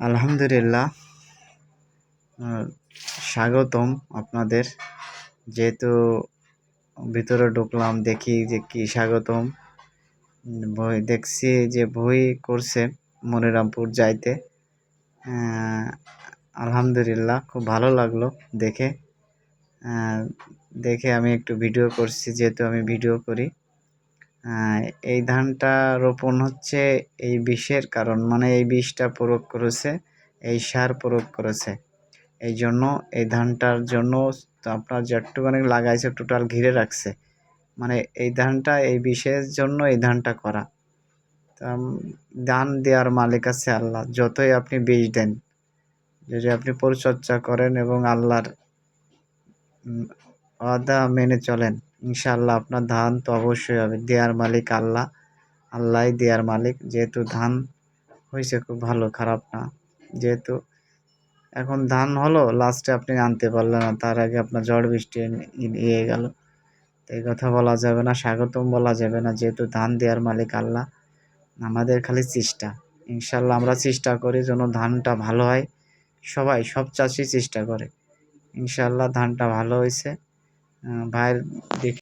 আলহামদুলিল্লাহ। আহ, স্বাগতম আপনাদের। যেহেতু ভিতরে ঢুকলাম, দেখি যে কি স্বাগতম বই দেখছি যে বই করছে মনিরামপুর যাইতে। আহ, আলহামদুলিল্লাহ, খুব ভালো লাগলো দেখে। আহ, দেখে আমি একটু ভিডিও করছি, যেহেতু আমি ভিডিও করি। এই ধানটা রোপণ হচ্ছে এই বিষের কারণ, মানে এই বিষটা প্রয়োগ করেছে, এই সার প্রয়োগ করেছে। এই জন্য এই ধানটার জন্য আপনার যেটুকুখানি লাগাইছে টোটাল ঘিরে রাখছে, মানে এই ধানটা এই বিষের জন্য এই ধানটা করা। ধান দেওয়ার মালিক আছে আল্লাহ। যতই আপনি বীজ দেন, যদি আপনি পরিচর্যা করেন এবং আল্লাহর ওয়াদা মেনে চলেন, ইনশাআল্লাহ আপনার ধান তো অবশ্যই হবে। দেওয়ার মালিক আল্লাহ, আল্লাহই দেওয়ার মালিক। যেহেতু ধান হয়েছে খুব ভালো, খারাপ না। যেহেতু এখন ধান হলো, লাস্টে আপনি আনতে পারলেন না, তার আগে আপনার ঝড় বৃষ্টি নিয়ে গেল। তো এই কথা বলা যাবে না, স্বাগতম বলা যাবে না। যেহেতু ধান দেওয়ার মালিক আল্লাহ, আমাদের খালি চেষ্টা। ইনশাল্লাহ আমরা চেষ্টা করি যেন ধানটা ভালো হয়। সব চাষি চেষ্টা করে। ইনশাল্লাহ ধানটা ভালো হয়েছে। ভাইয়ের দেখি